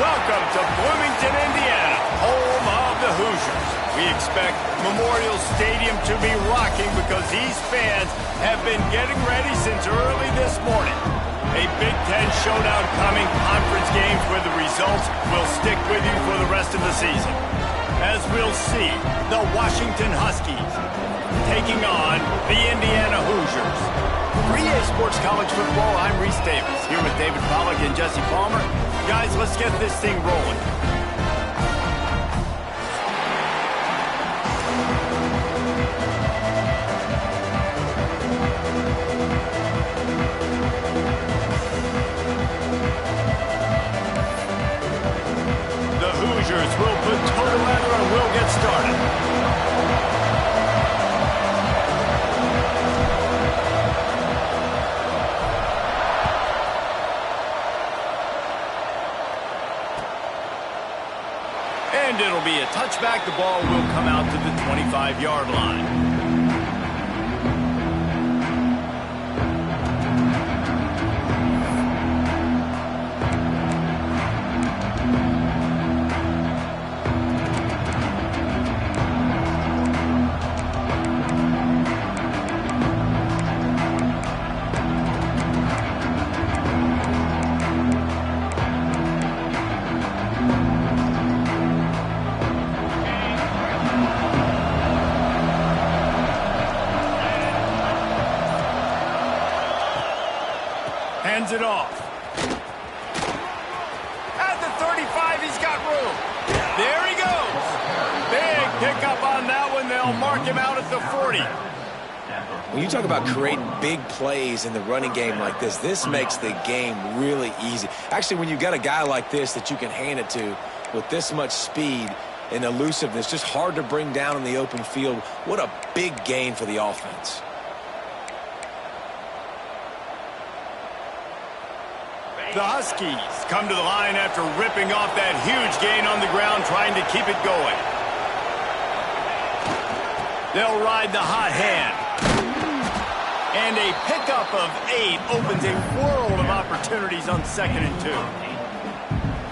Welcome to Bloomington, Indiana, home of the Hoosiers. We expect Memorial Stadium to be rocking because these fans have been getting ready since early this morning. A Big Ten showdown coming, conference games where the results will stick with you for the rest of the season. As we'll see, the Washington Huskies taking on the Indiana Hoosiers. For EA Sports College Football, I'm Reese Davis, here with David Pollack and Jesse Palmer. Guys, let's get this thing rolling. The Hoosiers will put toe to leather and we'll get started. And it'll be a touchback. The ball will come out to the 25-yard line. Hands it off. At the 35, he's got room. There he goes. Big pickup on that one. They'll mark him out at the 40. When you talk about creating big plays in the running game like this makes the game really easy. Actually, when you've got a guy like this that you can hand it to with this much speed and elusiveness, just hard to bring down in the open field, what a big gain for the offense. The Huskies come to the line after ripping off that huge gain on the ground, trying to keep it going. They'll ride the hot hand. And a pickup of 8 opens a world of opportunities on 2nd and 2.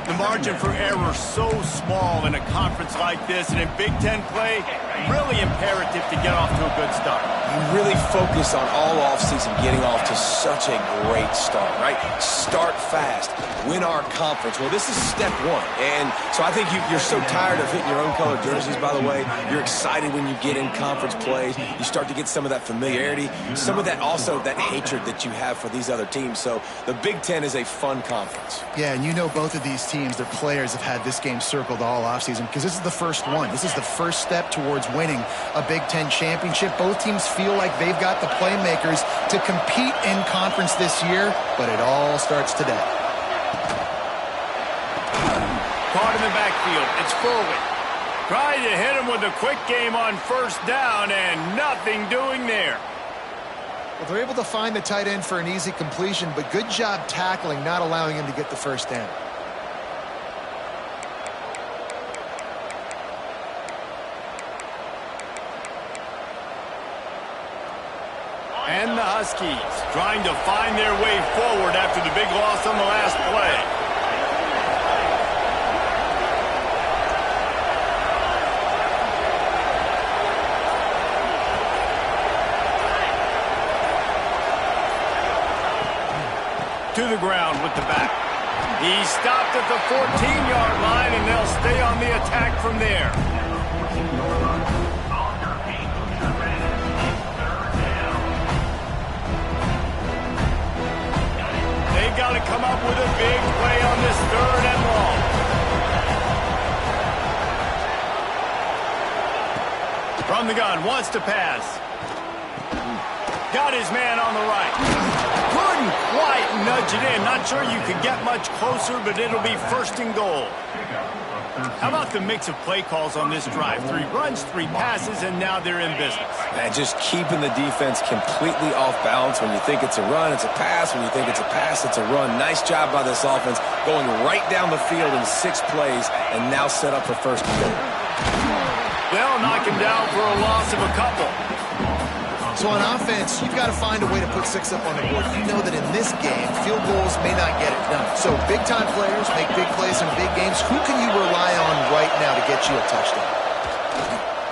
The margin for error so small in a conference like this, and in Big Ten play, really imperative to get off to a good start. You really focus on all offseason getting off to such a great start, right? Start fast, win our conference. Well, this is step one. And so I think you're so tired of hitting your own color jerseys, by the way. You're excited when you get in conference plays. You start to get some of that familiarity, some of that also that hatred that you have for these other teams. So the Big Ten is a fun conference. Yeah, and you know both of these teams, their players have had this game circled all offseason because this is the first one. This is the first step towards winning a Big Ten championship. Both teams feel like they've got the playmakers to compete in conference this year, but it all starts today. Caught in the backfield. It's Foley. Tried to hit him with a quick game on 1st down, and nothing doing there. Well, they're able to find the tight end for an easy completion, but good job tackling, not allowing him to get the 1st down. And the Huskies trying to find their way forward after the big loss on the last play. To the ground with the back. He stopped at the 14-yard line, and they'll stay on the attack from there. Got to come up with a big play on this 3rd and long. From the gun, wants to pass. Got his man on the right. Couldn't quite nudge it in. Not sure you could get much closer, but it'll be 1st and goal. How about the mix of play calls on this drive? 3 runs, 3 passes, and now they're in business. And just keeping the defense completely off balance. When you think it's a run, it's a pass. When you think it's a pass, it's a run. Nice job by this offense going right down the field in 6 plays and now set up for 1st and goal. They'll knock him down for a loss of a couple. So on offense, you've got to find a way to put 6 up on the board. You know that in this game, field goals may not get it done. So big-time players make big plays in big games. Who can you rely on right now to get you a touchdown?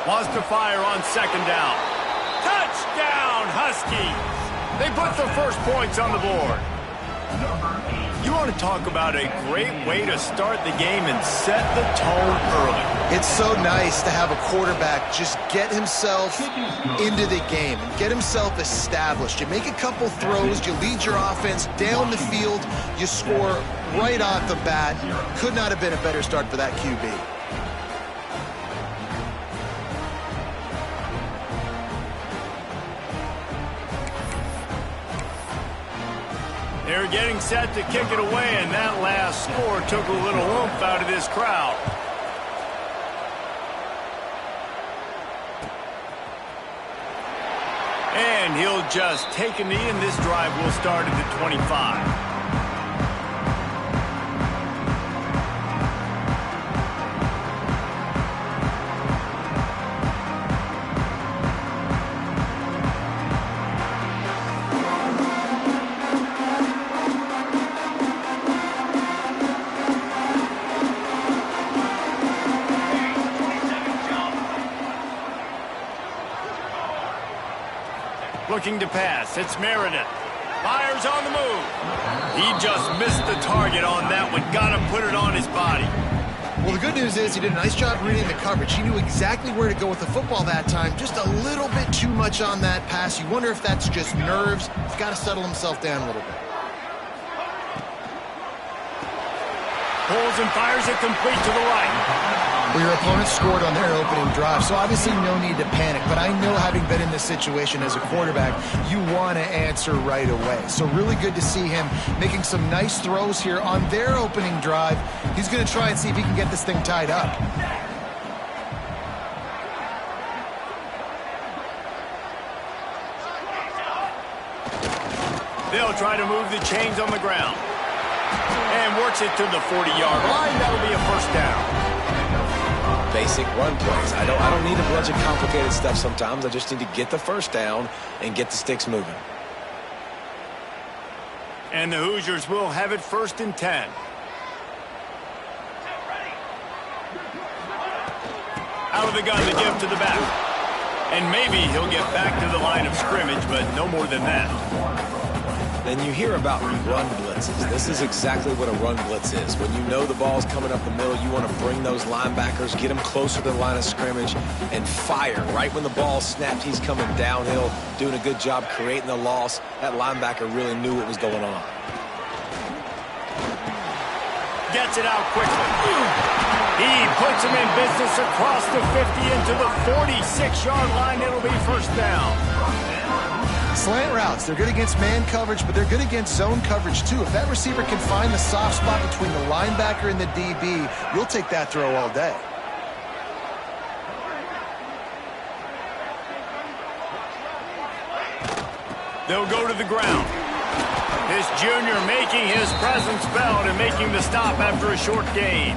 Wants to fire on 2nd down. Touchdown, Huskies! They put the first points on the board. You want to talk about a great way to start the game and set the tone early. It's so nice to have a quarterback just get himself into the game and get himself established. You make a couple throws, you lead your offense down the field, you score right off the bat. Could not have been a better start for that QB. They're getting set to kick it away, and that last score took a little oomph out of this crowd. And he'll just take a knee, and this drive will start at the 25. Looking to pass. It's Meredith. Fires on the move. He just missed the target on that one. Got to put it on his body. Well, the good news is he did a nice job reading the coverage. He knew exactly where to go with the football that time. Just a little bit too much on that pass. You wonder if that's just nerves. He's got to settle himself down a little bit. Pulls and fires it complete to the right. Well, your opponent scored on their opening drive, so obviously no need to panic. But I know, having been in this situation as a quarterback, you want to answer right away. So really good to see him making some nice throws here on their opening drive. He's going to try and see if he can get this thing tied up. They'll try to move the chains on the ground. And works it to the 40-yard line. That'll be a first down. Basic run plays. I don't need a bunch of complicated stuff sometimes. I just need to get the first down and get the sticks moving. And the Hoosiers will have it 1st and 10. Out of the gun to give to the back. And maybe he'll get back to the line of scrimmage, but no more than that. Then you hear about run blitzes. This is exactly what a run blitz is. When you know the ball's coming up the middle, you want to bring those linebackers, get them closer to the line of scrimmage, and fire. Right when the ball snapped, he's coming downhill, doing a good job creating the loss. That linebacker really knew what was going on. Gets it out quickly. He puts him in business across the 50 into the 46-yard line. It'll be first down. Slant routes, they're good against man coverage, but they're good against zone coverage too. If that receiver can find the soft spot between the linebacker and the DB, you'll take that throw all day. They'll go to the ground. This junior making his presence felt and making the stop after a short gain.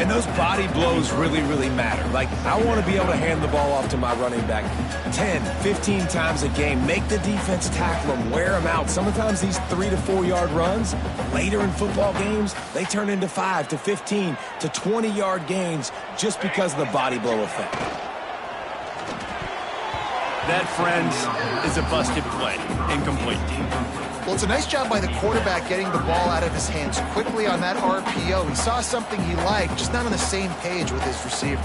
And those body blows really, really matter. Like, I want to be able to hand the ball off to my running back 10, 15 times a game. Make the defense tackle them, wear them out. Sometimes these 3 to 4 yard runs, later in football games, they turn into 5 to 15 to 20 yard gains just because of the body blow effect. That, friends, is a busted play. Incomplete. Well, it's a nice job by the quarterback getting the ball out of his hands quickly on that RPO. He saw something he liked, just not on the same page with his receiver.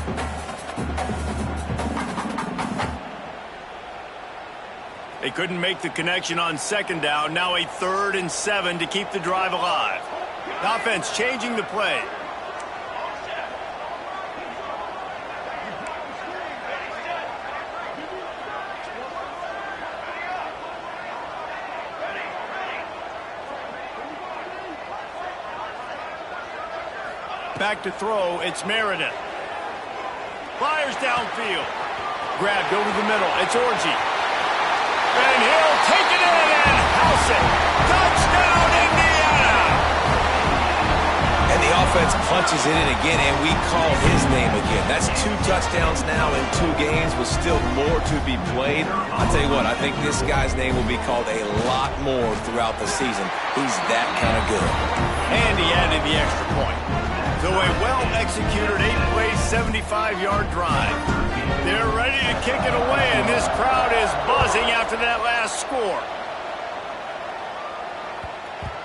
They couldn't make the connection on 2nd down. Now a 3rd and 7 to keep the drive alive. The offense changing the play. Back to throw, it's Meredith. Fires downfield. Grabbed over the middle, it's Orji. And he'll take it in and house it. Touchdown, Indiana! And the offense punches it in again, and we call his name again. That's 2 touchdowns now in 2 games with still more to be played. I'll tell you what, I think this guy's name will be called a lot more throughout the season. He's that kind of good. And he added the extra point. So a well-executed 8-play, 75-yard drive. They're ready to kick it away, and this crowd is buzzing after that last score.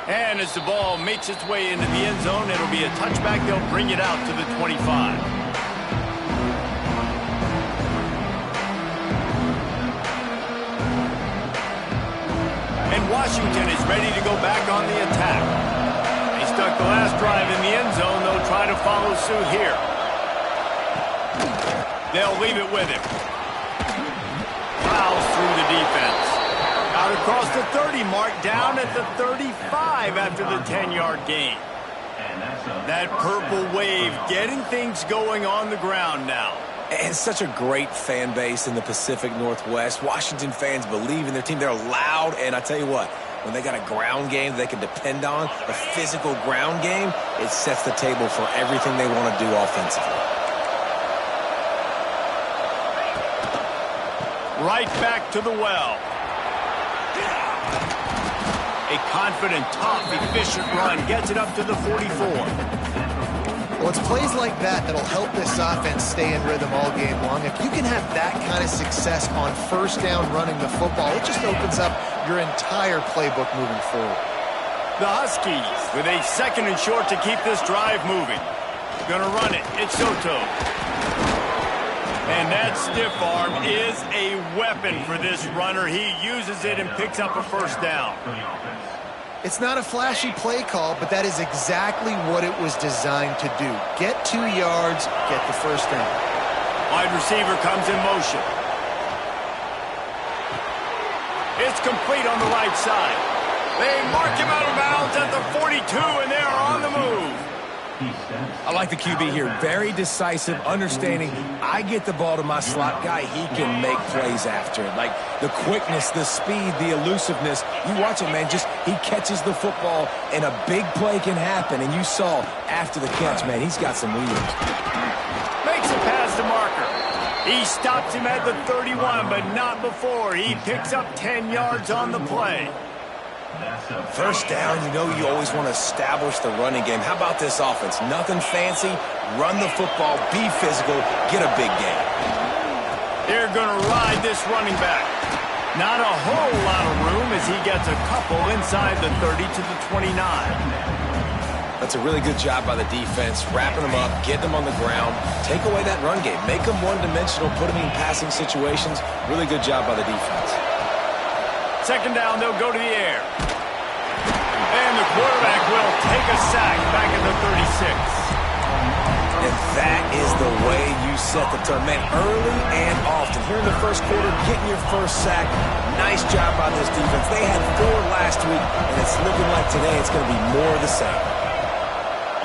And as the ball makes its way into the end zone, it'll be a touchback. They'll bring it out to the 25. And Washington is ready to go back on the attack. They stuck the last drive in the end zone. They'll try to follow suit here. They'll leave it with him. Plows through the defense. Out across the 30 mark, down at the 35 after the 10-yard gain. That purple wave getting things going on the ground now. And such a great fan base in the Pacific Northwest. Washington fans believe in their team. They're loud, and I tell you what, when they got a ground game they can depend on, a physical ground game, it sets the table for everything they want to do offensively. Right back to the well. A confident, tough, efficient run gets it up to the 44. Well, it's plays like that that'll help this offense stay in rhythm all game long. If you can have that kind of success on first down running the football, it just opens up your entire playbook moving forward. The Huskies with a 2nd and short to keep this drive moving. Gonna run it. It's Soto. And that stiff arm is a weapon for this runner. He uses it and picks up a first down. It's not a flashy play call, but that is exactly what it was designed to do. Get 2 yards, get the first down. Wide receiver comes in motion. It's complete on the right side. They mark him out of bounds at the 42, and they are on the move. I like the QB here. Very decisive, understanding. I get the ball to my slot guy, he can make plays after it. Like the quickness, the speed, the elusiveness. You watch it, man. Just he catches the football, and a big play can happen. And you saw after the catch, man, he's got some wheels. Makes a pass to Marker. He stops him at the 31, but not before. He picks up 10 yards on the play. First down, you know you always want to establish the running game. How about this offense? Nothing fancy. Run the football, be physical, get a big game. They're going to ride this running back. Not a whole lot of room as he gets a couple inside the 30 to the 29. That's a really good job by the defense, wrapping them up, getting them on the ground, take away that run game, make them one-dimensional, put them in passing situations. Really good job by the defense. 2nd down, they'll go to the air. And the quarterback will take a sack back at the 36. And that is the way you set the tone. Man, early and often. Here in the first quarter, getting your first sack. Nice job by this defense. They had 4 last week, and it's looking like today it's going to be more of the same.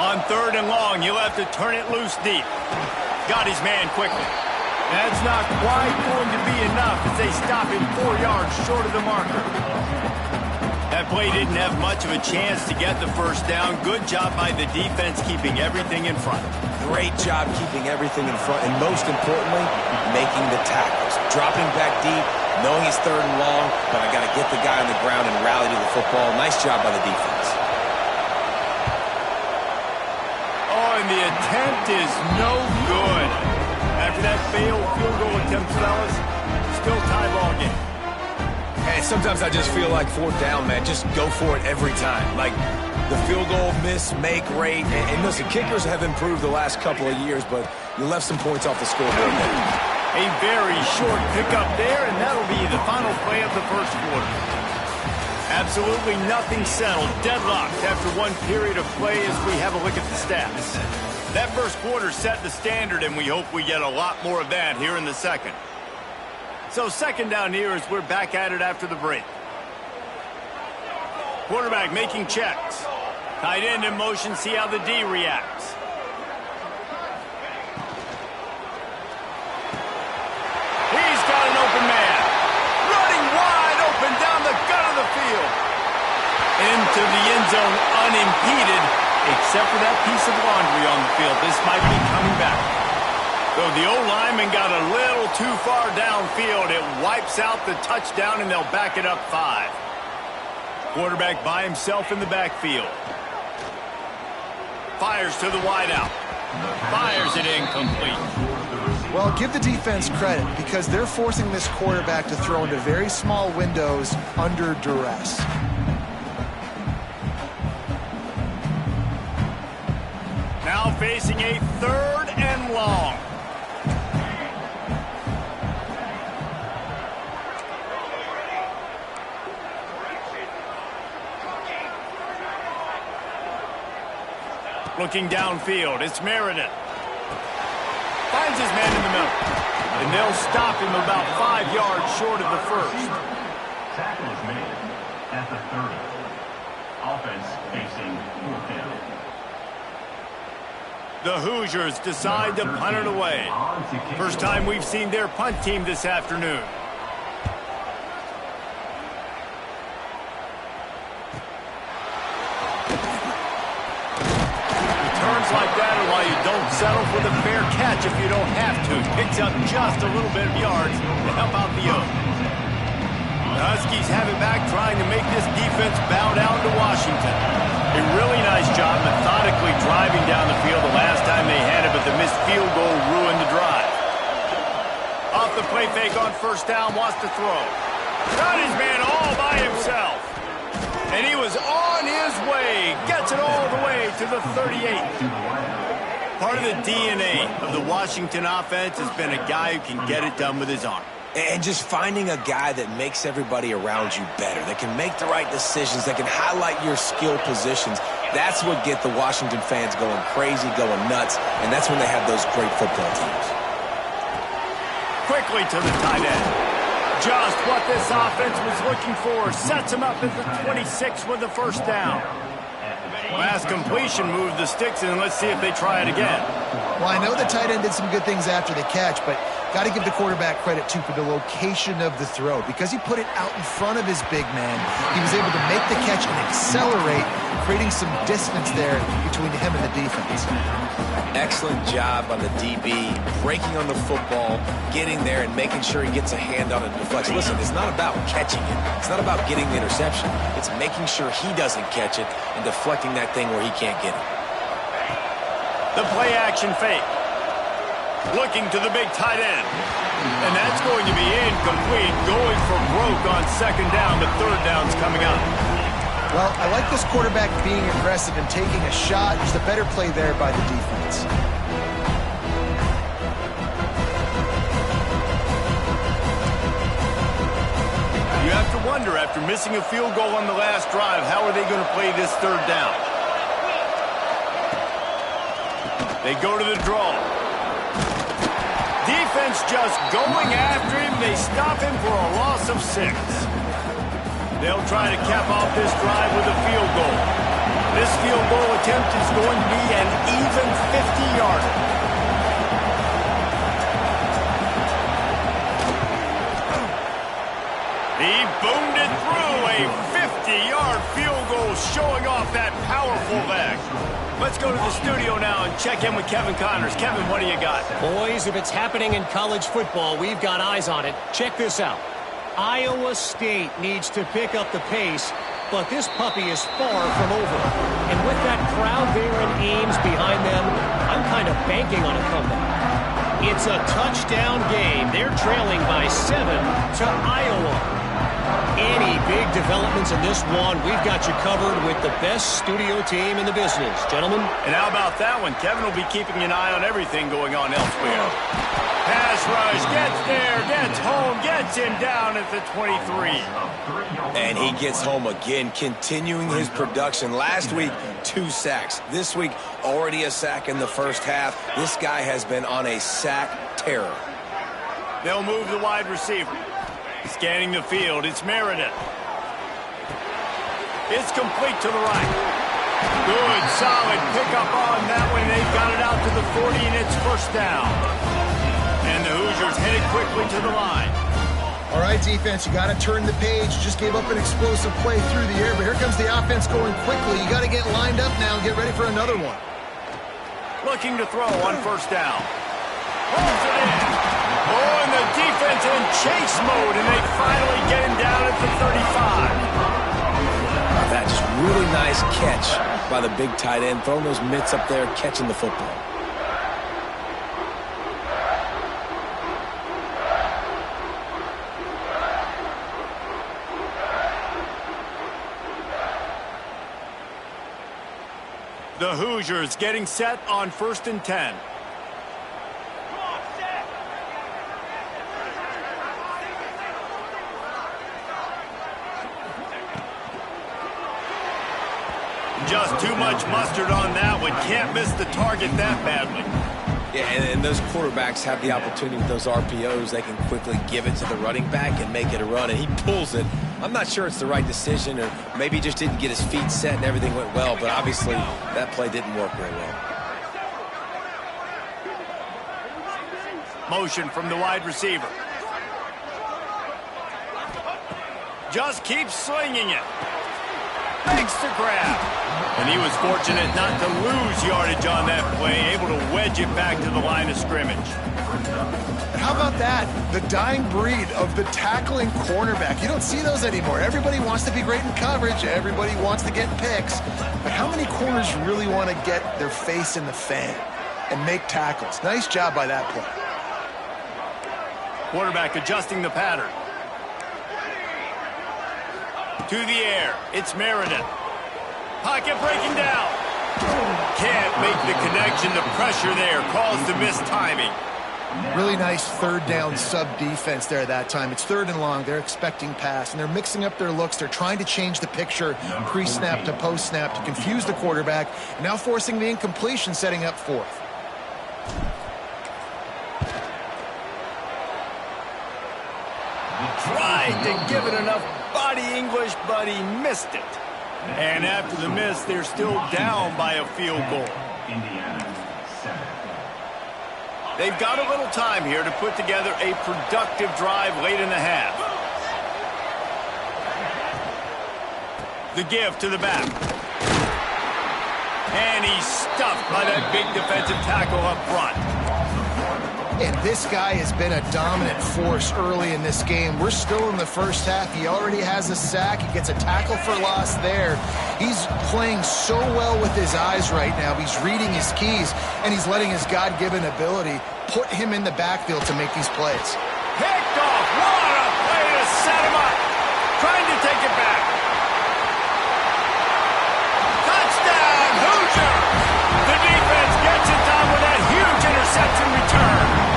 On 3rd and long, he'll have to turn it loose deep. Got his man quickly. That's not quite going to be enough as they stop him 4 yards short of the marker. That play didn't have much of a chance to get the first down. Good job by the defense keeping everything in front. Great job keeping everything in front, and most importantly, making the tackles. Dropping back deep, knowing it's 3rd and long, but I got to get the guy on the ground and rally to the football. Nice job by the defense. Oh, and the attempt is no good. After that failed field goal attempt, fellas, still tie ball game. And sometimes I just feel like 4th down, man, just go for it every time. Like the field goal miss, make rate. And listen, kickers have improved the last couple of years, but you left some points off the scoreboard there. A very short pickup there, and that'll be the final play of the first quarter. Absolutely nothing settled. Deadlocked after one period of play as we have a look at the stats. That first quarter set the standard, and we hope we get a lot more of that here in the second. So 2nd down here as we're back at it after the break. Quarterback making checks. Tight end in motion, see how the D reacts. He's got an open man. Running wide open down the gut of the field. Into the end zone unimpeded. Except for that piece of laundry on the field, this might be coming back. Though the O-lineman got a little too far downfield, it wipes out the touchdown, and they'll back it up 5. Quarterback by himself in the backfield. Fires to the wideout. Fires it incomplete. Well, give the defense credit because they're forcing this quarterback to throw into very small windows under duress. Now facing a 3rd and long. Looking downfield, it's Meredith. Finds his man in the middle. And they'll stop him about 5 yards short of the first. Tackle is made at the 30. Offense facing 4th down. The Hoosiers decide to punt it away. First time we've seen their punt team this afternoon. Returns like that are why you don't settle for the fair catch if you don't have to. Picks up just a little bit of yards to help out the Oaks. The Huskies have it back, trying to make this defense bow down to Washington. A really nice job methodically driving down the field the last time they had it, but the missed field goal ruined the drive. Off the play fake on first down, wants to throw. Got his man all by himself. And he was on his way. Gets it all the way to the 38. Part of the DNA of the Washington offense has been a guy who can get it done with his arm. And just finding a guy that makes everybody around you better, that can make the right decisions, that can highlight your skill positions. That's what get the Washington fans going crazy, going nuts, and that's when they have those great football teams. Quickly to the tight end. Just what this offense was looking for. Sets him up at the 26 with the first down. Last completion moved the sticks, and let's see if they try it again. Well, I know the tight end did some good things after the catch, but got to give the quarterback credit, too, for the location of the throw. Because he put it out in front of his big man, he was able to make the catch and accelerate, creating some distance there between him and the defense. Excellent job on the DB, breaking on the football, getting there and making sure he gets a hand on it and deflects. Listen, it's not about catching it. It's not about getting the interception. It's making sure he doesn't catch it and deflecting that thing where he can't get it. The play action fake. Looking to the big tight end. And that's going to be incomplete. Going for broke on second down. The third down's coming up. Well, I like this quarterback being aggressive and taking a shot. Just a better play there by the defense. You have to wonder, after missing a field goal on the last drive, how are they going to play this third down? They go to the draw. Defense just going after him. They stop him for a loss of 6. They'll try to cap off this drive with a field goal. This field goal attempt is going to be an even 50-yarder. He boomed it through. A 50-yard field goal showing off that powerful leg. Let's go to the studio now and check in with Kevin Connors. Kevin, what do you got? Boys, if it's happening in college football, we've got eyes on it. Check this out. Iowa State needs to pick up the pace, but this puppy is far from over. And with that crowd there in Ames behind them, I'm kind of banking on a comeback. It's a touchdown game. They're trailing by 7 to Iowa. Any big developments in this one, we've got you covered with the best studio team in the business. Gentlemen? And how about that one? Kevin will be keeping an eye on everything going on elsewhere. Pass rush, gets there, gets home, gets him down at the 23. And he gets home again, continuing his production. Last week, 2 sacks. This week, already a sack in the first half. This guy has been on a sack terror. They'll move the wide receiver. Scanning the field, it's Meredith. It's complete to the right. Good, solid pickup on that one. They've got it out to the 40, and it's first down. And the Hoosiers headed quickly to the line. All right, defense, you got to turn the page. Just gave up an explosive play through the air, but here comes the offense going quickly. You got to get lined up now and get ready for another one. Looking to throw on first down. Holds it in. Oh, and the defense in chase mode, and they finally get him down at the 35. That just really nice catch by the big tight end, throwing those mitts up there, catching the football. The Hoosiers getting set on 1st and 10. Just too much mustard on that one. Can't miss the target that badly. Yeah, and those quarterbacks have the opportunity with those RPOs. They can quickly give it to the running back and make it a run, and he pulls it. I'm not sure it's the right decision, or maybe he just didn't get his feet set and everything went well, but obviously that play didn't work very well. Motion from the wide receiver. Just keeps slinging it. Makes the grab. And he was fortunate not to lose yardage on that play, able to wedge it back to the line of scrimmage. How about that? The dying breed of the tackling cornerback. You don't see those anymore. Everybody wants to be great in coverage. Everybody wants to get picks. But how many corners really want to get their face in the fan and make tackles? Nice job by that play. Quarterback adjusting the pattern. To the air. It's Meredith. Pocket breaking down. Can't make the connection. The pressure there caused the mistiming. Really nice third down sub defense there that time. It's 3rd and long. They're expecting pass, and they're mixing up their looks. They're trying to change the picture pre-snap to post-snap to confuse the quarterback. Now forcing the incompletion, setting up 4th. Tried to give it enough body English, but he missed it. And after the miss, they're still down by a field goal. They've got a little time here to put together a productive drive late in the half. The give to the back. And he's stuffed by that big defensive tackle up front. And this guy has been a dominant force early in this game. We're still in the first half. He already has a sack. He gets a tackle for loss there. He's playing so well with his eyes right now. He's reading his keys, and he's letting his God-given ability put him in the backfield to make these plays. Picked off. What a play to set him up. Trying to take it back. Touchdown, Hoosiers! The defense gets it done with that huge interception return.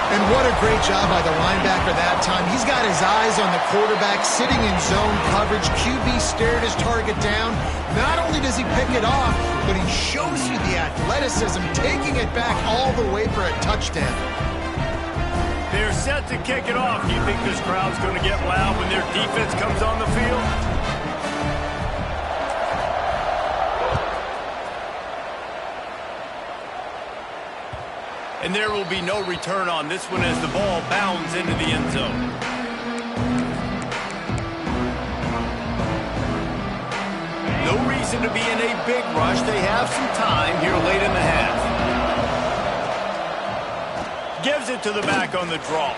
And what a great job by the linebacker that time. He's got his eyes on the quarterback, sitting in zone coverage. QB stared his target down. Not only does he pick it off, but he shows you the athleticism, taking it back all the way for a touchdown. They're set to kick it off. Do you think this crowd's going to get loud when their defense comes on the field? And there will be no return on this one as the ball bounds into the end zone. No reason to be in a big rush. They have some time here late in the half. Gives it to the back on the draw.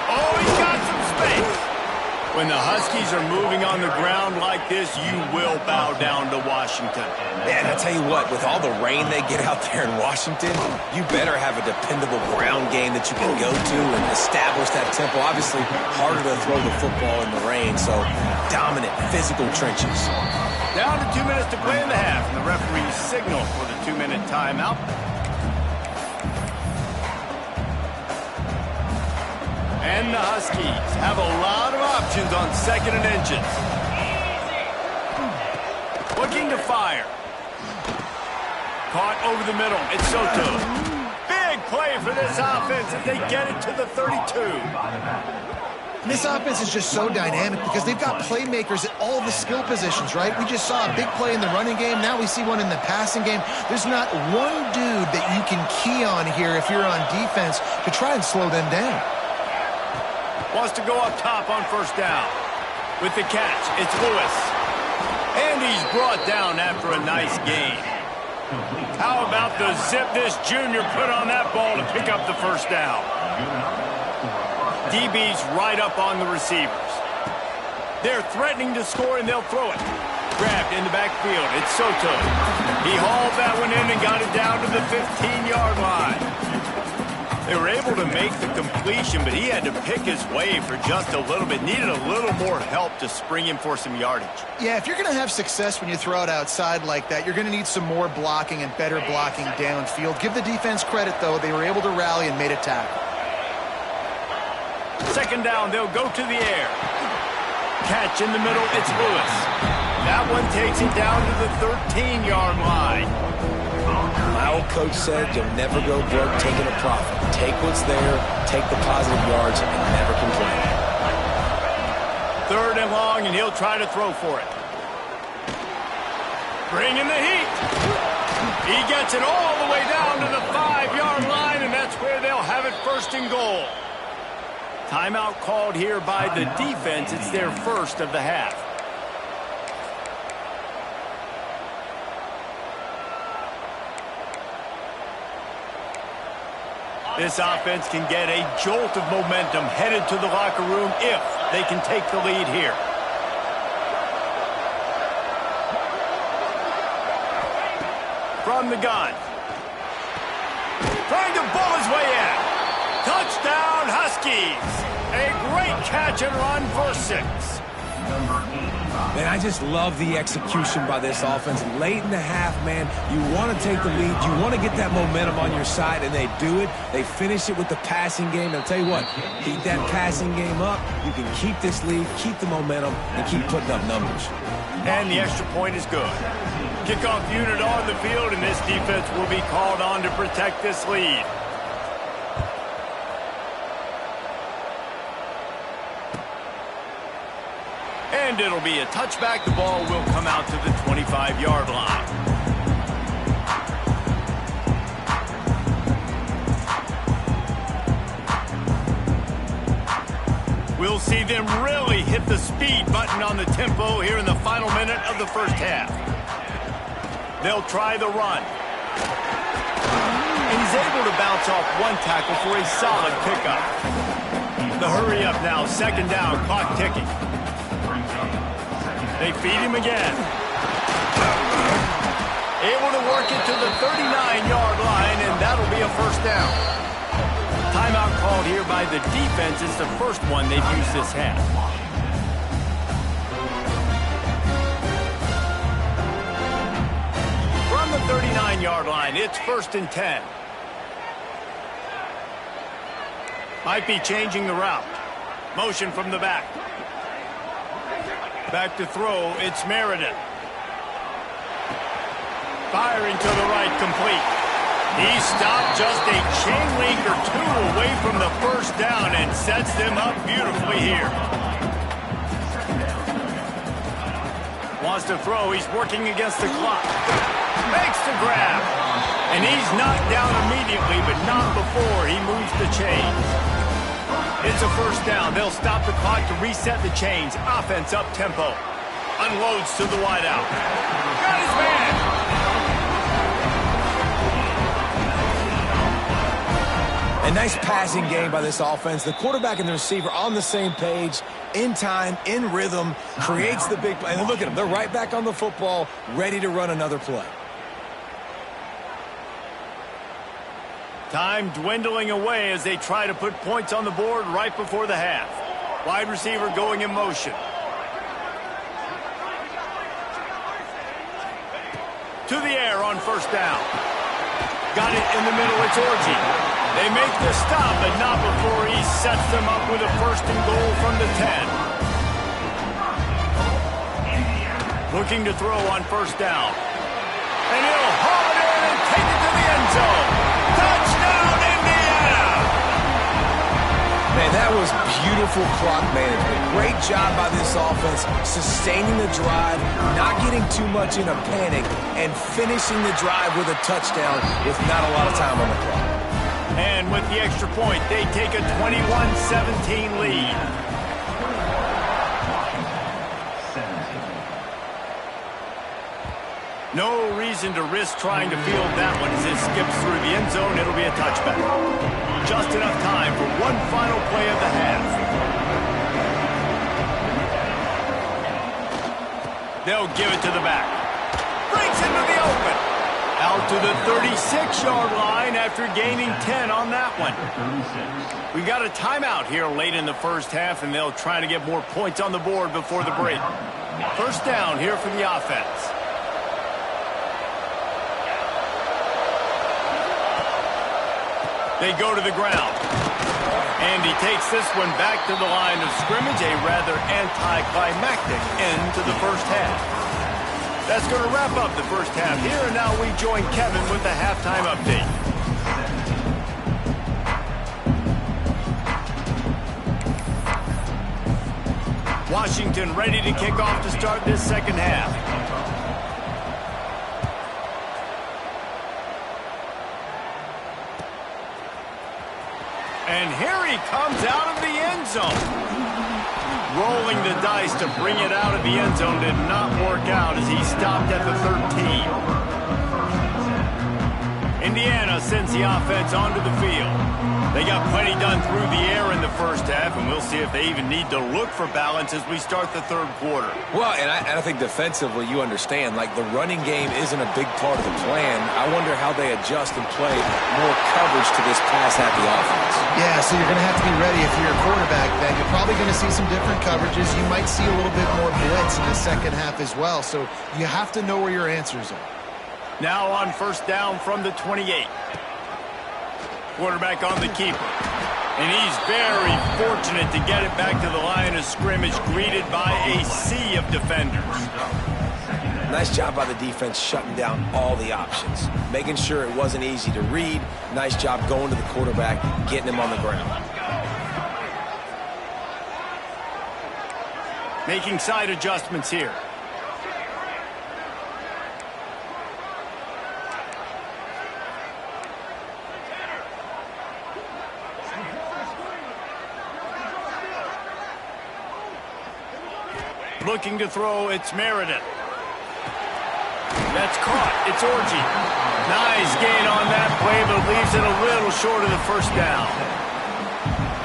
Oh, he's got some space. When the Huskies are moving on the ground like this, you will bow down to Washington. Yeah, and I tell you what, with all the rain they get out there in Washington, you better have a dependable ground game that you can go to and establish that tempo. Obviously, harder to throw the football in the rain, so dominant, physical trenches. Down to 2 minutes to play in the half, and the referees signal for the 2-minute timeout. And the Huskies have a lot of options on 2nd and inches. Looking to fire. Caught over the middle. It's Soto. Big play for this offense as they get it to the 32. This offense is just so dynamic because they've got playmakers at all the skill positions, right? We just saw a big play in the running game. Now we see one in the passing game. There's not one dude that you can key on here if you're on defense to try and slow them down. Wants to go up top on first down. With the catch, it's Lewis. And he's brought down after a nice gain. How about the zip this junior put on that ball to pick up the first down? DB's right up on the receivers. They're threatening to score, and they'll throw it. Grabbed in the backfield. It's Soto. He hauled that one in and got it down to the 15-yard line. They were able to make the completion, but he had to pick his way for just a little bit. Needed a little more help to spring him for some yardage. Yeah, if you're going to have success when you throw it outside like that, you're going to need some more blocking and better blocking downfield. Give the defense credit, though. They were able to rally and made a tackle. Second down, they'll go to the air. Catch in the middle, it's Lewis. That one takes it down to the 13-yard line. My old coach said you'll never go broke taking a profit. Take what's there, take the positive yards, and never complain. Third and long, and he'll try to throw for it. Bring in the heat. He gets it all the way down to the 5-yard line, and that's where they'll have it first and goal. Timeout called here by the defense. It's their first of the half. This offense can get a jolt of momentum headed to the locker room if they can take the lead here. From the gun. Trying to bull his way in. Touchdown, Huskies. A great catch and run for 6. Man, I just love the execution by this offense. Late in the half, man, you want to take the lead. You want to get that momentum on your side, and they do it. They finish it with the passing game. And I'll tell you what, keep that passing game up. You can keep this lead, keep the momentum, and keep putting up numbers. And the extra point is good. Kickoff unit on the field, and this defense will be called on to protect this lead. And it'll be a touchback. The ball will come out to the 25-yard line. We'll see them really hit the speed button on the tempo here in the final minute of the first half. They'll try the run. And he's able to bounce off one tackle for a solid pickup. The hurry up now, second down, clock ticking. They feed him again. Able to work it to the 39-yard line, and that'll be a first down. Timeout called here by the defense. It's the first one they've used this half. From the 39-yard line, it's 1st and 10. Might be changing the route. Motion from the back. Back to throw, it's Meredith. Firing to the right, complete. He stopped just a chain link or two away from the first down and sets them up beautifully here. Wants to throw, he's working against the clock. Makes the grab. And he's knocked down immediately, but not before he moves the chains. It's a first down. They'll stop the clock to reset the chains. Offense up tempo. Unloads to the wideout. Got his man. A nice passing game by this offense. The quarterback and the receiver on the same page, in time, in rhythm, creates the big play. And look at them. They're right back on the football, ready to run another play. Time dwindling away as they try to put points on the board right before the half. Wide receiver going in motion. To the air on first down. Got it in the middle, it's Orji. They make the stop, but not before he sets them up with a first and goal from the 10. Looking to throw on first down. And he'll haul it in and take it to the end zone. Touchdown, Indiana! Man, that was beautiful clock management. Great job by this offense, sustaining the drive, not getting too much in a panic, and finishing the drive with a touchdown with not a lot of time on the clock. And And with the extra point, they take a 21-17 lead. No reason to risk trying to field that one as it skips through the end zone. It'll be a touchback. Just enough time for one final play of the half. They'll give it to the back. Breaks into the open. Out to the 36-yard line after gaining 10 on that one. We got a timeout here late in the first half, and they'll try to get more points on the board before the break. First down here for the offense. They go to the ground. And he takes this one back to the line of scrimmage, a rather anticlimactic end to the first half. That's going to wrap up the first half here, and now we join Kevin with the halftime update. Washington ready to kick off to start this second half. And here he comes out of the end zone. Rolling the dice to bring it out of the end zone did not work out as he stopped at the 13. Indiana sends the offense onto the field. They got plenty done through the air in the first half, and we'll see if they even need to look for balance as we start the third quarter. Well, and I think defensively, you understand, like the running game isn't a big part of the plan. I wonder how they adjust and play more coverage to this pass-happy offense. Yeah, so you're going to have to be ready if you're a quarterback then. You're probably going to see some different coverages. You might see a little bit more blitz in the second half as well, so you have to know where your answers are. Now on first down from the 28. Quarterback on the keeper. And he's very fortunate to get it back to the line of scrimmage, greeted by a sea of defenders. Nice job by the defense shutting down all the options, making sure it wasn't easy to read. Nice job going to the quarterback, getting him on the ground. Making side adjustments here. Looking to throw, it's Meredith. That's caught. It's Orji. Nice gain on that play, but leaves it a little short of the first down.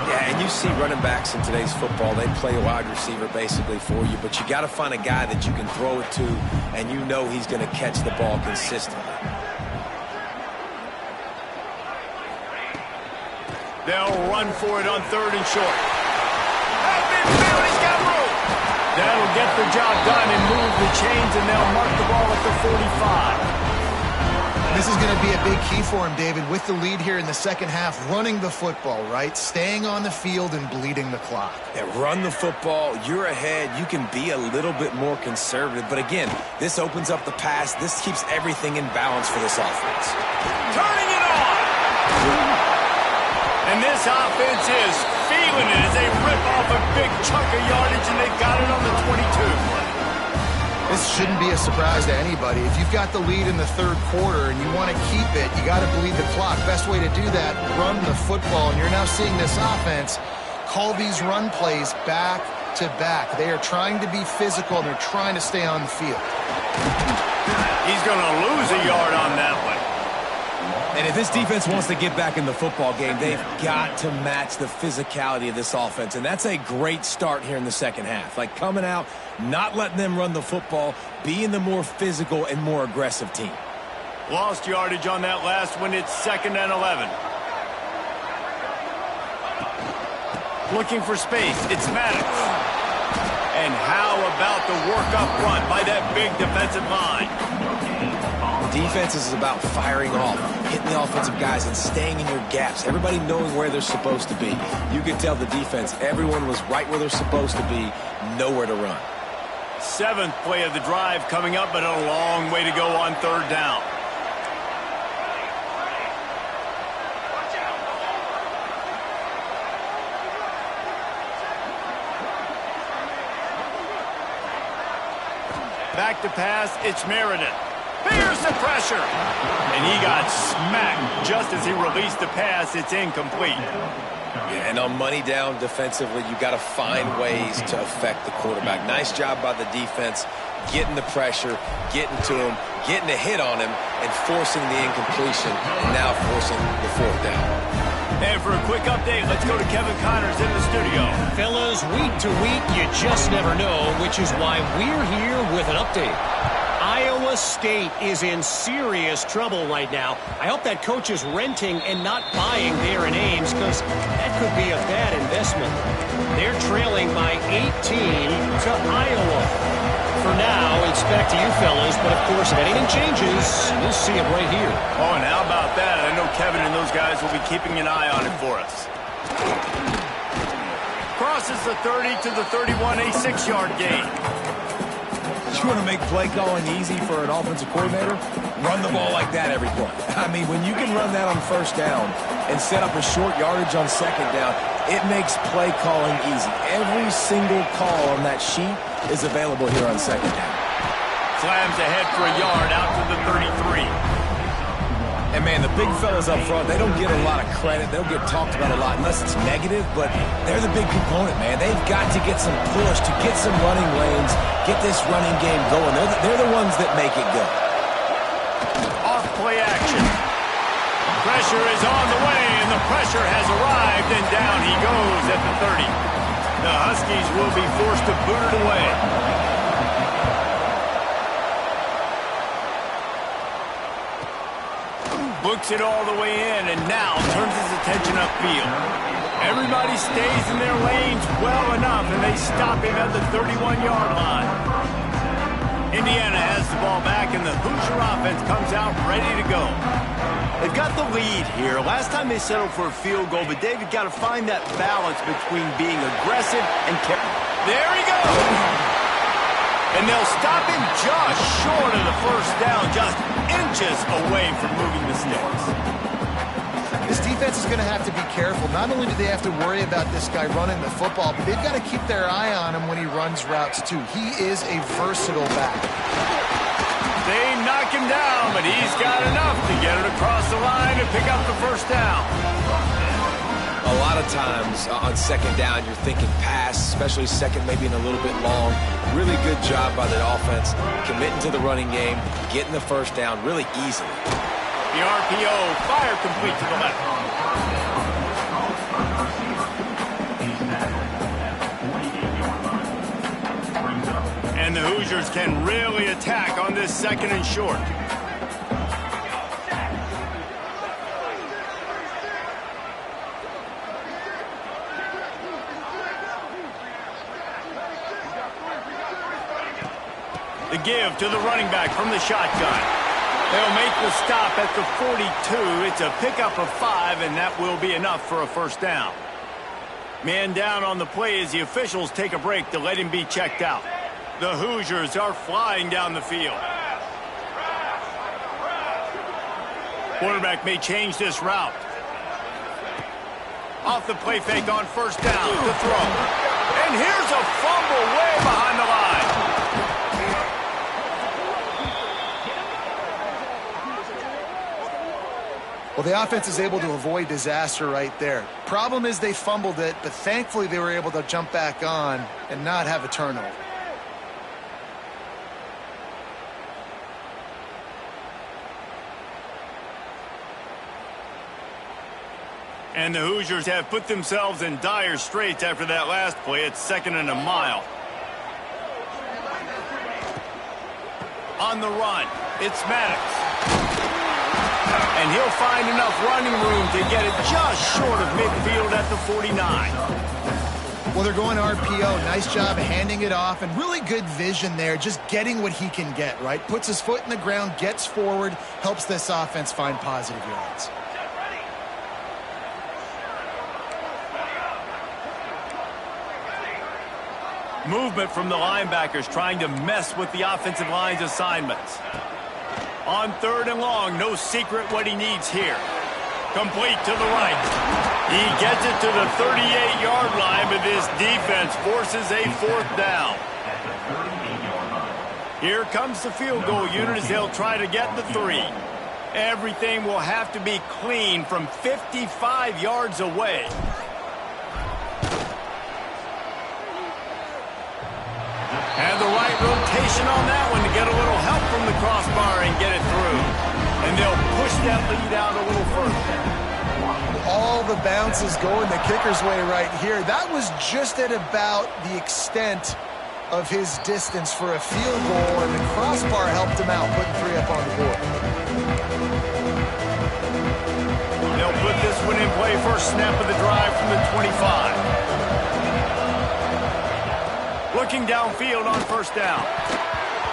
Yeah, and you see running backs in today's football, they play a wide receiver basically for you, but you got to find a guy that you can throw it to, and you know he's going to catch the ball consistently. They'll run for it on third and short. He's got room. That'll get the job done and move the chains, and they'll mark the ball at the 45. This is going to be a big key for him, David, with the lead here in the second half, running the football, right? Staying on the field and bleeding the clock. Yeah, run the football. You're ahead. You can be a little bit more conservative. But again, this opens up the pass. This keeps everything in balance for this offense. Turning it on! And this offense is feeling it as they rip off a big chunk of yardage, and they've got it on the 22. This shouldn't be a surprise to anybody. If you've got the lead in the third quarter and you want to keep it, you got to bleed the clock. Best way to do that, run the football. And you're now seeing this offense call these run plays back to back. They are trying to be physical, and they're trying to stay on the field. He's going to lose a yard on that one. And if this defense wants to get back in the football game, they've got to match the physicality of this offense. And that's a great start here in the second half. Like coming out, not letting them run the football, being the more physical and more aggressive team. Lost yardage on that last one. It's 2nd and 11. Looking for space. It's Maddox. And how about the work up front by that big defensive line? Defense is about firing off, hitting the offensive guys, and staying in your gaps. Everybody knowing where they're supposed to be. You could tell the defense, everyone was right where they're supposed to be, nowhere to run. 7th play of the drive coming up, but a long way to go on third down. Back to pass, it's Meredith. Here's the pressure. And he got smacked just as he released the pass. It's incomplete. Yeah, and on money down defensively, you got to find ways to affect the quarterback. Nice job by the defense, getting the pressure, getting to him, getting a hit on him, and forcing the incompletion, and now forcing the fourth down. And for a quick update, let's go to Kevin Connors in the studio. Fellas, week to week, you just never know, which is why we're here with an update. Iowa State is in serious trouble right now. I hope that coach is renting and not buying there in Ames, because that could be a bad investment. They're trailing by 18 to Iowa. For now, it's back to you fellas, but of course, if anything changes, you'll see it right here. Oh, and how about that? I know Kevin and those guys will be keeping an eye on it for us. Crosses the 30 to the 31, a 6-yard gain. You want to make play calling easy for an offensive coordinator? Run the ball like that every play. I mean, when you can run that on first down and set up a short yardage on second down, it makes play calling easy. Every single call on that sheet is available here on second down. Slams ahead for a yard out to the 33. And, man, the big fellas up front, they don't get a lot of credit. They don't get talked about a lot unless it's negative, but they're the big component, man. They've got to get some push, to get some running lanes, get this running game going. They're the ones that make it go. Off play action. Pressure is on the way, and the pressure has arrived, and down he goes at the 30. The Huskies will be forced to boot it away. Books it all the way in, and now turns his attention upfield. Everybody stays in their lanes well enough, and they stop him at the 31-yard line. Indiana has the ball back, and the Hoosier offense comes out ready to go. They've got the lead here. Last time they settled for a field goal, but David got to find that balance between being aggressive and careful. There he goes! And they'll stop him just short of the first down, just inches away from moving the sticks. This defense is going to have to be careful. Not only do they have to worry about this guy running the football, but they've got to keep their eye on him when he runs routes, too. He is a versatile back. They knock him down, but he's got enough to get it across the line and pick up the first down. A lot of times on second down, you're thinking pass, especially second, maybe in a little bit long. Really good job by the offense, committing to the running game, getting the first down really easily. The RPO, fire complete to the left. And the Hoosiers can really attack on this second and short. The give to the running back from the shotgun. They'll make the stop at the 42. It's a pickup of 5, and that will be enough for a first down. Man down on the play as the officials take a break to let him be checked out. The Hoosiers are flying down the field. Quarterback may change this route. Off the play fake on first down to throw. And here's a fumble way behind the line. Well, the offense is able to avoid disaster right there. Problem is they fumbled it, but thankfully they were able to jump back on and not have a turnover. And the Hoosiers have put themselves in dire straits after that last play. It's 2nd and a mile. On the run, it's Maddox. And he'll find enough running room to get it just short of midfield at the 49. Well, they're going RPO. Nice job handing it off, and really good vision there, just getting what he can get, right? Puts his foot in the ground, gets forward, helps this offense find positive yards. Movement from the linebackers trying to mess with the offensive line's assignments. On 3rd and long, no secret what he needs here. Complete to the right. He gets it to the 38-yard line, but this defense forces a 4th down. Here comes the field goal unit as they'll try to get the 3. Everything will have to be clean from 55 yards away. And the right rotation on that one to get a little help from the crossbar and get it through. And they'll push that lead out a little further. All the bounces going the kicker's way right here. That was just at about the extent of his distance for a field goal, and the crossbar helped him out, putting 3 up on the board. They'll put this one in play, first snap of the drive from the 25. Looking downfield on first down.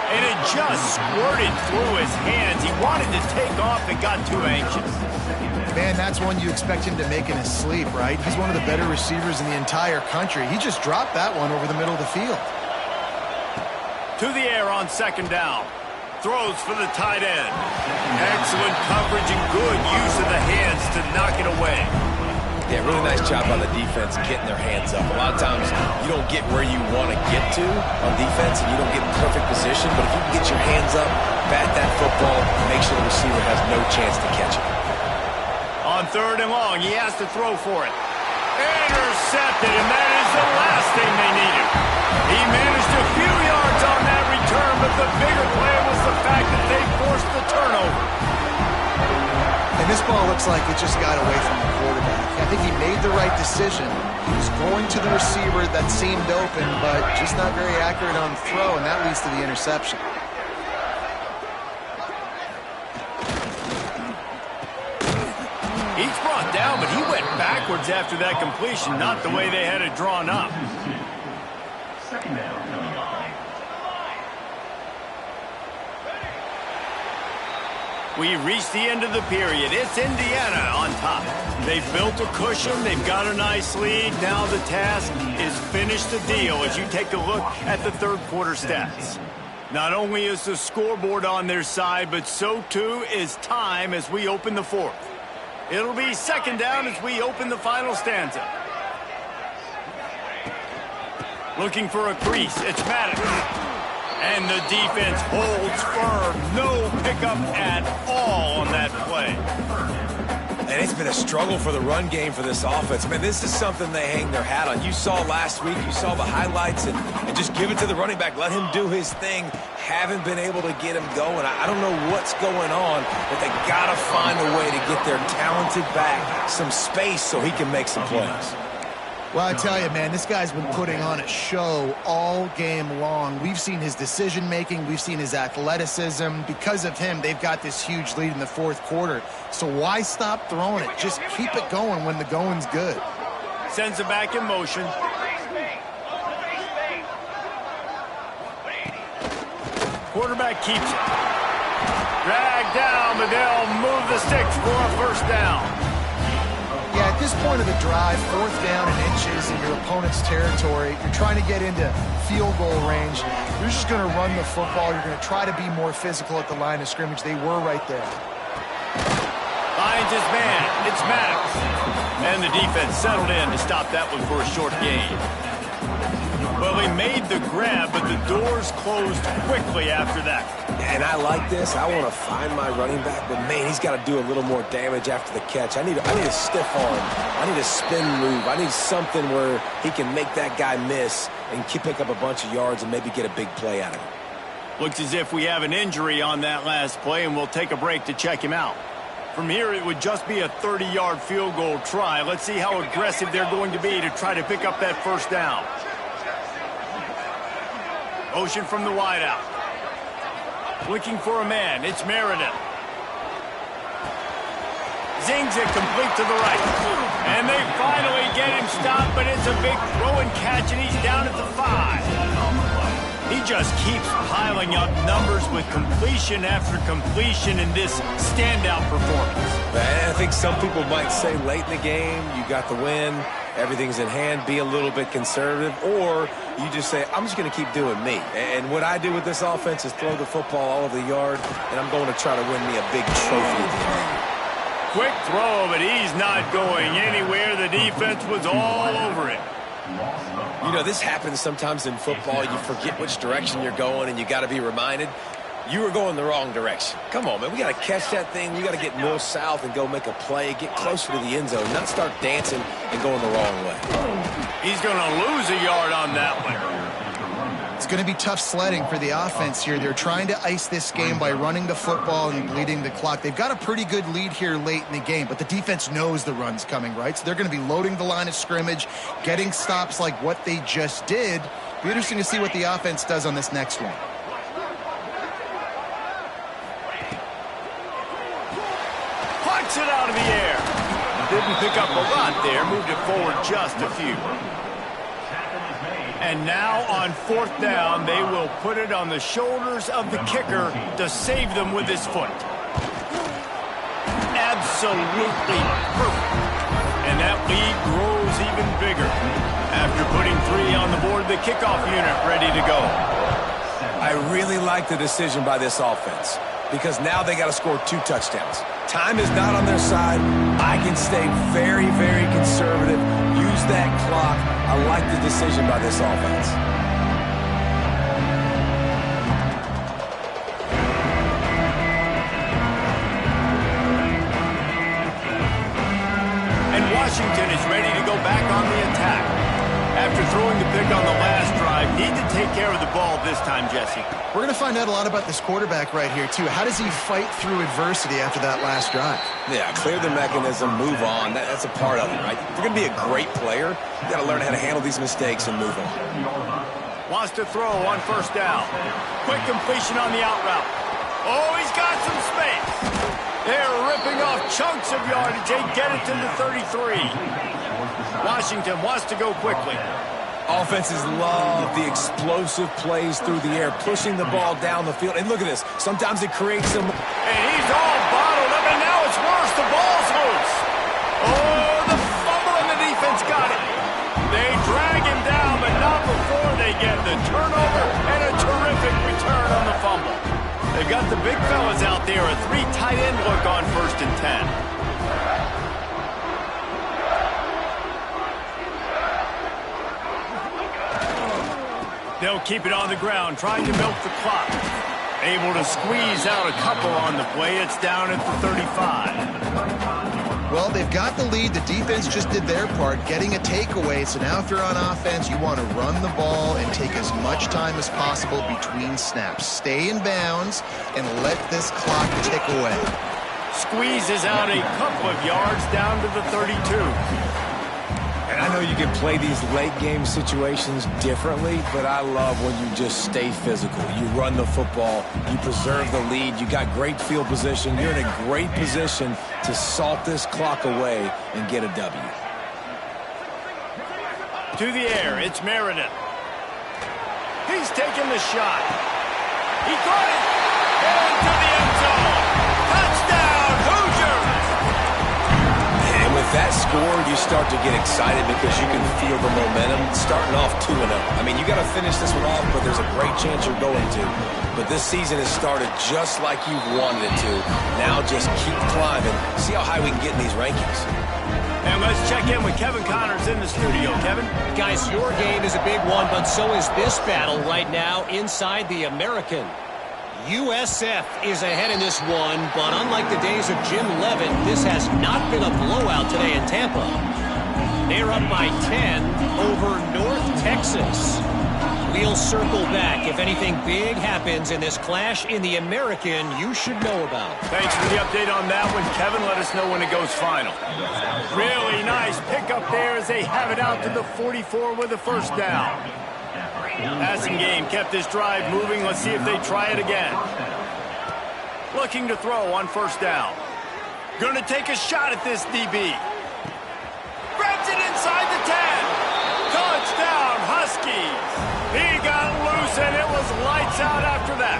And it just squirted through his hands. He wanted to take off and got too anxious. Man, that's one you expect him to make in his sleep, right? He's one of the better receivers in the entire country. He just dropped that one over the middle of the field. To the air on second down. Throws for the tight end. Excellent coverage and good use of the hands to knock it away. Yeah, really nice job by the defense getting their hands up. A lot of times you don't get where you want to get to on defense and you don't get in perfect position, but if you can get your hands up, bat that football, make sure the receiver has no chance to catch it. On third and long, he has to throw for it. Intercepted, and that is the last thing they needed. He managed a few yards on that return, but the bigger play was the fact that they forced the turnover. And this ball looks like it just got away from the quarterback. I think he made the right decision. He was going to the receiver that seemed open, but just not very accurate on the throw, and that leads to the interception. He's brought down, but he went backwards after that completion, not the way they had it drawn up. Second down. We reached the end of the period. It's Indiana on top. They've built a cushion. They've got a nice lead. Now the task is finish the deal as you take a look at the third quarter stats. Not only is the scoreboard on their side, but so too is time as we open the fourth. It'll be second down as we open the final stanza. Looking for a crease. It's Maddox. And the defense holds firm. No pickup at all on that play. And it's been a struggle for the run game for this offense. Man, this is something they hang their hat on. You saw last week, you saw the highlights, and just give it to the running back. Let him do his thing. Haven't been able to get him going. I don't know what's going on, but they got to find a way to get their talented back some space so he can make some plays. Well, I tell you, man, this guy's been putting on a show all game long. We've seen his decision-making. We've seen his athleticism. Because of him, they've got this huge lead in the fourth quarter. So why stop throwing it? Just keep it going when the going's good. Sends it back in motion. Quarterback keeps it. Dragged down, but they'll move the sticks for a first down. Yeah, at this point of the drive, fourth down and inches in your opponent's territory, you're trying to get into field goal range. You're just going to run the football. You're going to try to be more physical at the line of scrimmage. They were right there. Finds his man. It's Maddox. And the defense settled in to stop that one for a short gain. Well, he made the grab, but the doors closed quickly after that. And I like this. I want to find my running back, but man, he's got to do a little more damage after the catch. I need a stiff arm. I need a spin move. I need something where he can make that guy miss and pick up a bunch of yards and maybe get a big play out of it. Looks as if we have an injury on that last play, and we'll take a break to check him out. From here, it would just be a 30-yard field goal try. Let's see how aggressive they're going to be to try to pick up that first down. Motion from the wideout. Looking for a man. It's Meredith. Zings it complete to the right. And they finally get him stopped, but it's a big throw and catch, and he's down at the 5. He just keeps piling up numbers with completion after completion in this standout performance. I think some people might say late in the game, you got the win, everything's in hand, be a little bit conservative, or you just say, I'm just going to keep doing me. And what I do with this offense is throw the football all over the yard, and I'm going to try to win me a big trophy at the end. Quick throw, but he's not going anywhere. The defense was all over it. You know, this happens sometimes in football. You forget which direction you're going, and you got to be reminded, you were going the wrong direction. Come on, man. We got to catch that thing. We got to get north-south and go make a play, get closer to the end zone, not start dancing and going the wrong way. He's going to lose a yard on that one. It's going to be tough sledding for the offense here. They're trying to ice this game by running the football and bleeding the clock. They've got a pretty good lead here late in the game, but the defense knows the run's coming, right? So they're going to be loading the line of scrimmage, getting stops like what they just did. It'll be interesting to see what the offense does on this next one. Punts it out of the air. Didn't pick up a lot there, moved it forward just a few. And now on 4th down, they will put it on the shoulders of the kicker to save them with his foot. Absolutely perfect. And that lead grows even bigger. After putting 3 on the board, the kickoff unit ready to go. I really like the decision by this offense because now they got to score 2 touchdowns. Time is not on their side. I can stay very, very conservative. Use that clock. I like the decision by this offense. And Washington is ready to go back on the attack. After throwing the pick on the last drive, need to take care of the ball this time, Jesse. We're going to find out a lot about this quarterback right here, too. How does he fight through adversity after that last drive? Yeah, clear the mechanism, move on. That's a part of it, right? If you're going to be a great player, you got to learn how to handle these mistakes and move on. Wants to throw on 1st down. Quick completion on the out route. Oh, he's got some space. They're ripping off chunks of yardage. They get it to the 33. Washington wants to go quickly. Offenses love the explosive plays through the air, pushing the ball down the field. And look at this. Sometimes it creates some... And he's all bottled up, and now it's worse. The ball's loose. Oh, the fumble, and the defense got it. They drag him down, but not before they get the turnover and a terrific return on the fumble. They've got the big fellas out there, a 3 tight end look on 1st and 10. They'll keep it on the ground, trying to milk the clock. Able to squeeze out a couple on the play. It's down at the 35. Well, they've got the lead. The defense just did their part, getting a takeaway. So now if you're on offense, you want to run the ball and take as much time as possible between snaps. Stay in bounds and let this clock tick away. Squeezes out a couple of yards down to the 32. And I know you can play these late-game situations differently, but I love when you just stay physical. You run the football, you preserve the lead, you got great field position. You're in a great position to salt this clock away and get a W. To the air, it's Meredith. He's taking the shot. He caught it. Into the end zone. Touchdown, Hoosiers! And with that score, you start to get excited because you can feel the momentum starting off 2-0. I mean, you got to finish this one off, but there's a great chance you're going to. But this season has started just like you've wanted it to. Now just keep climbing. See how high we can get in these rankings. And let's check in with Kevin Connors in the studio. Kevin? Guys, your game is a big one, but so is this battle right now inside the American. USF is ahead in this one, but unlike the days of Jim Leavitt, this has not been a blowout today in Tampa. They're up by 10 over North Texas. We'll circle back if anything big happens in this clash in the American you should know about. Thanks for the update on that one, Kevin. Let us know when it goes final. Really nice pickup there as they have it out to the 44 with a 1st down. Passing game kept this drive moving. Let's see if they try it again. Looking to throw on 1st down. Going to take a shot at this DB. Grabs it inside the 10. Touchdown, Huskies. He got loose, and it was lights out after that.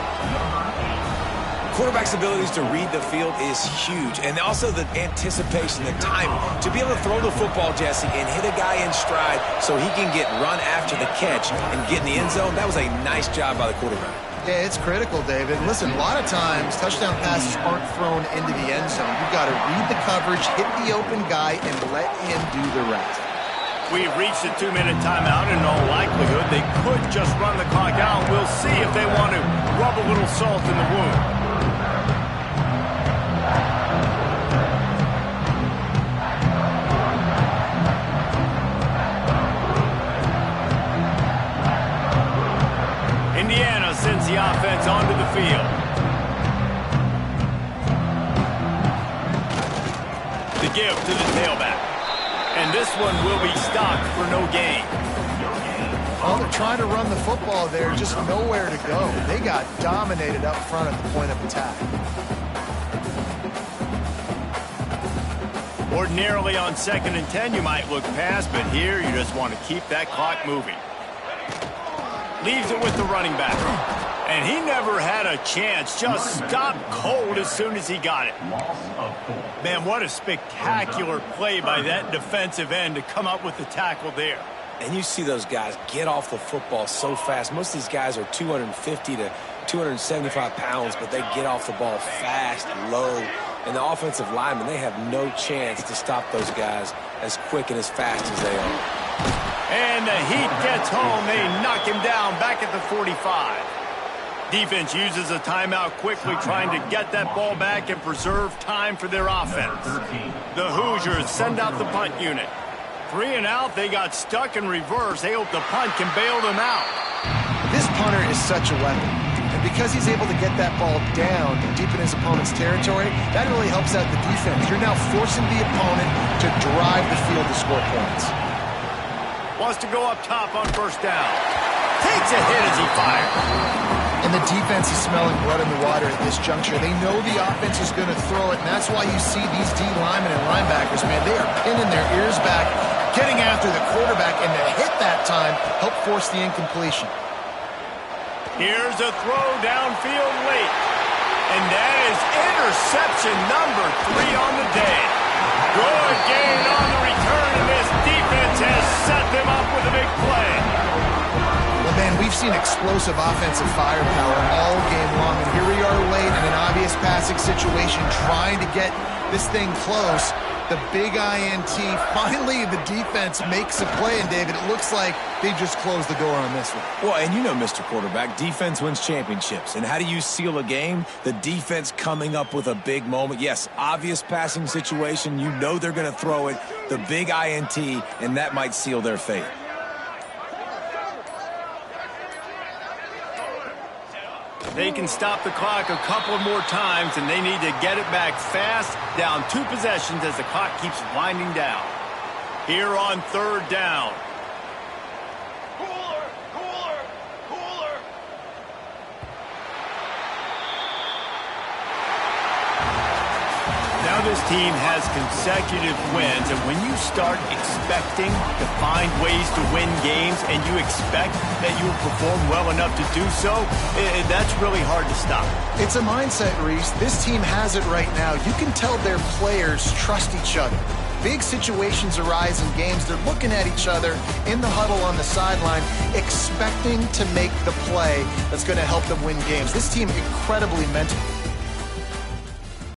Quarterback's abilities to read the field is huge, and also the anticipation, the timing. To be able to throw the football, Jesse, and hit a guy in stride so he can get run after the catch and get in the end zone, that was a nice job by the quarterback. Yeah, it's critical, David. Listen, a lot of times, touchdown passes aren't thrown into the end zone. You've got to read the coverage, hit the open guy, and let him do the rest. We've reached a 2-minute timeout. In all likelihood, they could just run the clock out. We'll see if they want to rub a little salt in the wound. Indiana sends the offense onto the field. The give to the tailback. And this one will be stopped for no gain. Well, they're trying to run the football there, just nowhere to go. They got dominated up front at the point of attack. Ordinarily on 2nd and 10, you might look past, but here you just want to keep that clock moving. Leaves it with the running back. And he never had a chance. Just stopped cold as soon as he got it. Man, what a spectacular play by that defensive end to come up with the tackle there. And you see those guys get off the football so fast. Most of these guys are 250 to 275 pounds, but they get off the ball fast, low. And the offensive linemen, they have no chance to stop those guys as quick and as fast as they are. And the heat gets home. They knock him down back at the 45. Defense uses a timeout quickly, trying to get that ball back and preserve time for their offense. The Hoosiers send out the punt unit. 3 and out, they got stuck in reverse. They hope the punt can bail them out. This punter is such a weapon. And because he's able to get that ball down deep in his opponent's territory, that really helps out the defense. You're now forcing the opponent to drive the field to score points. Wants to go up top on 1st down. Takes a hit as he fires. And the defense is smelling blood in the water at this juncture. They know the offense is going to throw it, and that's why you see these D linemen and linebackers, man, they are pinning their ears back, getting after the quarterback, and to hit that time, help force the incompletion. Here's a throw downfield late. And that is interception number 3 on the day. Good gain on the return, and this defense has set them up with a big play. Well, man, we've seen explosive offensive firepower all game long, and here we are late in an obvious passing situation trying to get this thing close. The big INT, finally the defense makes a play, and David, it looks like they just closed the door on this one. Well, and you know, Mr. Quarterback, defense wins championships. And how do you seal a game? The defense coming up with a big moment. Yes, obvious passing situation. You know they're going to throw it. The big INT, and that might seal their fate. They can stop the clock a couple more times, and they need to get it back fast, down 2 possessions as the clock keeps winding down. Here on 3rd down. Now this team has consecutive wins, and when you start expecting to find ways to win games and you expect that you will perform well enough to do so, that's really hard to stop. It's a mindset, Reese. This team has it right now. You can tell their players trust each other. Big situations arise in games. They're looking at each other in the huddle on the sideline, expecting to make the play that's going to help them win games. This team incredibly mental.